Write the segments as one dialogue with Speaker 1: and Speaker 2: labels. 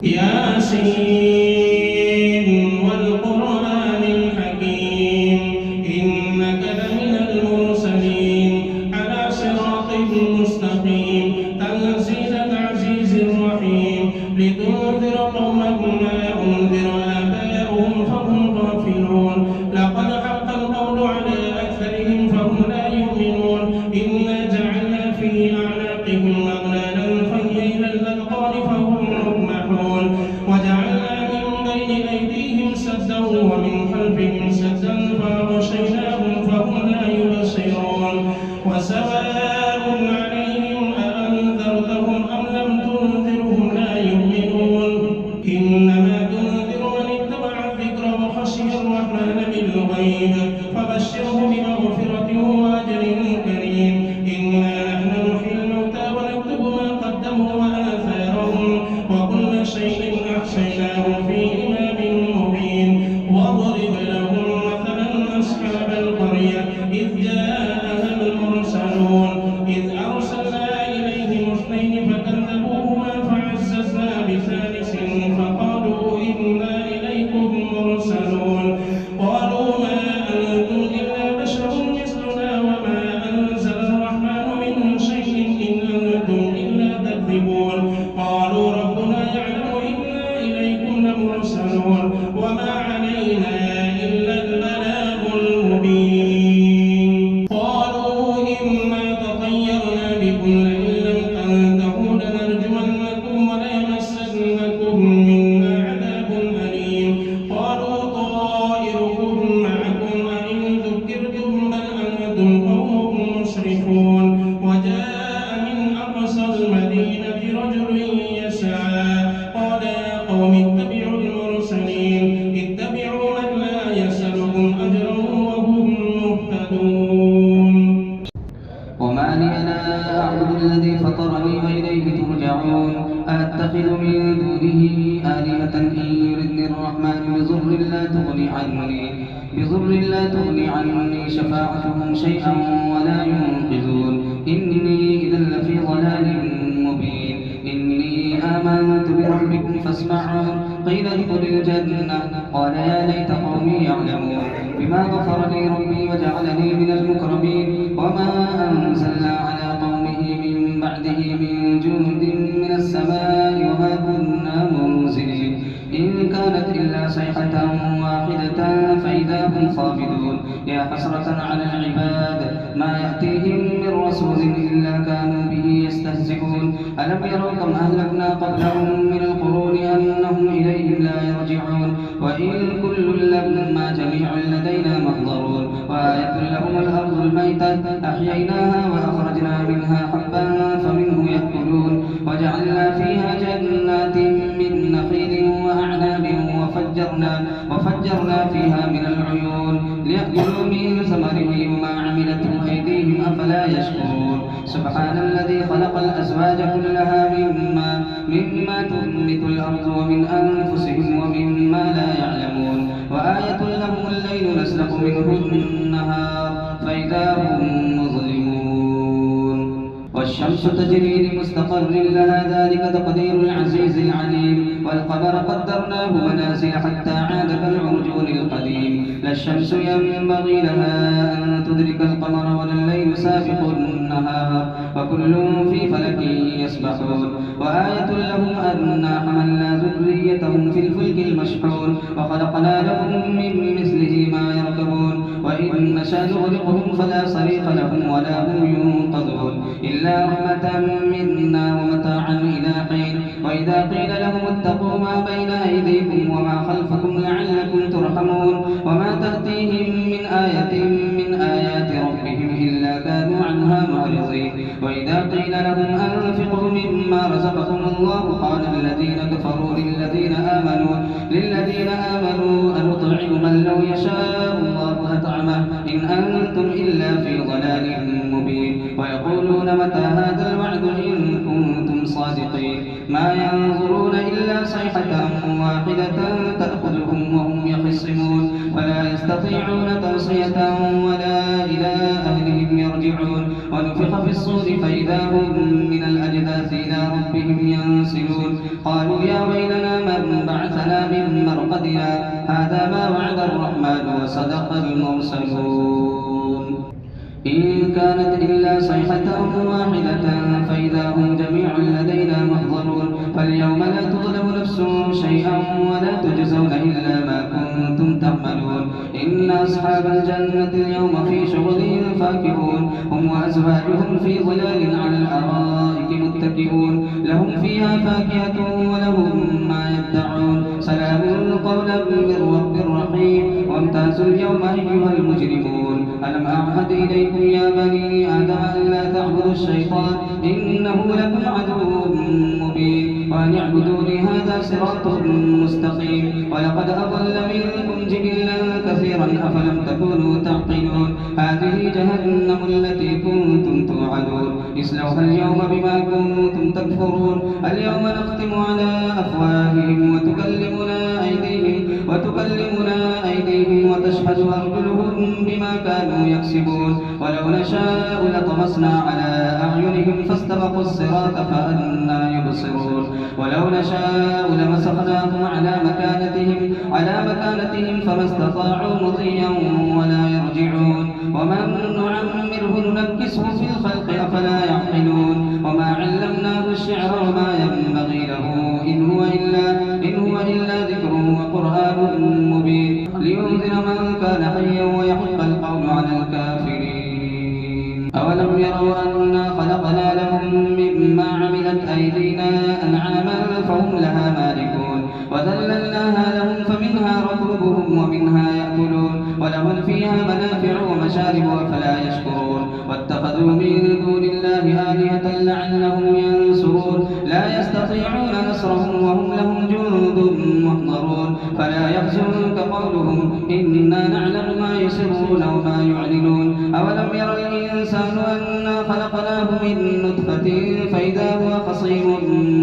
Speaker 1: ياسين والقرآن الحكيم إنك لمن المرسلين على صراط مستقيم تنزيل العزيز الرحيم لتنذر قوما ما أنذر آباؤهم فهم غافلون لقد حق القول على أكثرهم فهم لا يؤمنون إنا جعلنا في أعناقهم أغلالا فهي إلى الأذقان فهم مقمحون وجعلنا من بين أيديهم سدا ومن خلفهم سدا فأغشيناهم فهم لا يبصرون وسواء عليهم أأنذرتهم أم لم تنذرهم لا يؤمنون إنما تنذر من اتبع الذكر وخشي الرحمن بالغيب فبشره بمغفرة وأجر كريم إنا نحن نحيي الموتى ونكتب ما قدموا وآثارهم وكل شيء أحصيناه في إمام مبين واضرب لهم مثلا أصحاب القرية إذ جاءها المرسلون إذ أرسلنا إليهم اثنين فكذبوهما فعززنا بثالث فقالوا إنا إليكم مرسلون قالوا ما أنتم إلا بشر مثلنا وما أنزل الرحمن من شيء إن أنتم إلا تكذبون قالوا ربنا يعلم إنا إليكم لمرسلون وما علينا إلا البلاغ المبين قالوا إنا تطيرنا بكم لئن لم تنتهوا لنرجمنكم وليمسنكم منا عذاب أليم قالوا طائركم معكم أئن ذكرتم بل أنتم قوم مسرفون وجاء من أقصى المدينة رجل يسعى قال يا قوم اتبعوا المرسلين اتبعوا من لا يسألكم أجرا وهم مهتدون
Speaker 2: وما لي لا أعبد الذي فطرني وإليه ترجعون أأتخذ من دونه آلهة إن يردني الرحمن بضر لا تغني عني شفاعتهم شيئا ولا ينقذون إني إذا لفي ضلال مبين إني آمنت بربكم فاسمعون قيل ادخل الجنة قال يا ليت قومي يعلمون بما غفر لي ربي وجعلني من المكرمين وما أنزلنا على قومه من بعده من جند من السماء وما كنا منزلين إن كانت إلا صيحة واحدة فإذا هم خامدون يا حسرة على العباد ما يأتيهم من رسول إلا كانوا به يستهزئون ألم يروا كم أهلكنا قبلهم من القرون أنهم إليهم لا يرجعون وإن كل لما جميع لدينا محضرون وآية لهم الأرض الميتة أحييناها وأخرجنا منها حبا فمنه يأكلون وجعلنا فيها جنات من نخيل وأعناب وفجرنا فيها من العيون ليأكلوا من ثمره وما عملته أيديهم أفلا يشكرون سبحان الذي خلق الأزواج كلها مما تنبت الأرض ومن أنفسهم ومما لا يعلمون وآية لهم الليل نسلخ منه النهار فإذا هم مظلمون والشمس تجري لمستقر لها ذلك تقدير العزيز العليم والقمر قدرناه منازل حتى عاد كالعرجون القديم لا الشمس ينبغي لها أن تدرك القمر ولا الليل سابق النهار وكل في فلك يسبحون وآية لهم أنا حملنا ذريتهم في الفلك المشحون وخلقنا لهم من مثله ما يركبون وإن نشأ نغرقهم فلا صريخ لهم ولا هم ينقذون إلا رحمة منا ومتاعا إلى حين وإذا قيل لهم اتقوا ما بين أيديكم وما خلفكم لعلكم ترحمون وما تأتيهم من آية من آيات ربهم إلا كانوا عنها معرضين وإذا قيل لهم أنفقوا مما رزقكم الله قال الذين كفروا للذين آمنوا أنطعم من لو يشاء الله أطعمه إن أنتم إلا في ضلال مبين ويقولون متى هذا الوعد إن كنتم صادقين ما ينظرون إلا صيحة واحدة تأخذهم وهم يخصمون ولا يستطيعون توصية ولا إلى أهلهم يرجعون ونفخ في الصور فإذا هم من الأجداث إلى ربهم ينسلون قالوا يا ويلنا قليلا. هذا ما وعد الرحمن وصدق المرسلون. إن كانت إلا صيحة واحدة فإذا هم جميع لدينا محضرون. فاليوم لا تظلم نفس شيئا ولا تجزون إلا ما كنتم تعملون. إن أصحاب الجنة اليوم في شغل فاكهون. هم وأزواجهم في ظلال على الأرائك متكئون. لهم فيها فاكهة ولهم ما يدعون. سلام قولا من رب رحيم. وامتازوا اليوم أيها المجرمون. ألم أعهد إليكم يا بني آدم ألا تعبدوا الشيطان إنه لكم عدو مبين وأن اعبدوني هذا صراط مستقيم. ولقد أضل منكم جبلا كثيرا أفلم تكونوا تعقلون. هذه جهنم التي كنتم توعدون اصلوها اليوم بما كنتم تكفرون. اليوم نختم على أفواههم وتكلمنا أيديهم وتشهد أرجلهم بما كانوا يكسبون. ولو نشاء لطمسنا على أعينهم فاستبقوا الصراط فأنى يبصرون. ولو نشاء لمسخناهم على مكانتهم فما استطاعوا مضيا ولا يرجعون. ومن نعمره ننكسه في الخلق أفلا يعقلون. وما علمناه الشعر وما ينبغي له إن هو إلا ذكر وقرآن مبين لينذر من كان حيا ويحق القول على الكافرين. أولم يروا أنا خلقنا لهم مما عملت أيدينا أنعاما فهم لها مالكون. وذللناها لهم فمنها ركوبهم ومنها يأكلون. ولهم فيها منافع ومشارب أفلا يشكرون. واتخذوا من دون الله آلهة لعلهم ينصرون. لا يستطيعون نصرهم وهم لهم جند محضرون. فلا يحزنك قولهم إنا نعلم ما يسرون وما يعلنون. أولم ير الإنسان أنا خلقناه من نطفة فإذا هو خصيم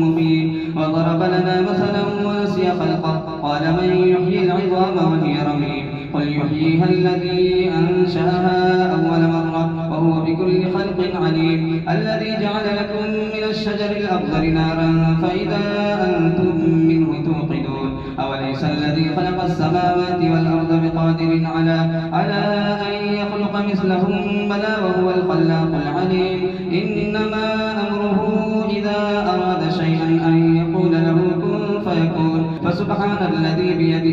Speaker 2: مبين. وضرب لنا مثلا ونسي خلقه قال من يحيي العظام وهي رميم. قل يحييها الذي أنشأها أول مرة وهو بكل خلق عليم. الذي جعل لكم من الشجر الأخضر نارا فإذا أنتم منه توقدون. أوليس الذي خلق السماوات والأرض بقادر على أن يخلق مثلهم بلى وهو الخلاق العليم. إنما أمره إذا أراد شيئا أن يقول له كن فيكون. فسبحان الذي بيده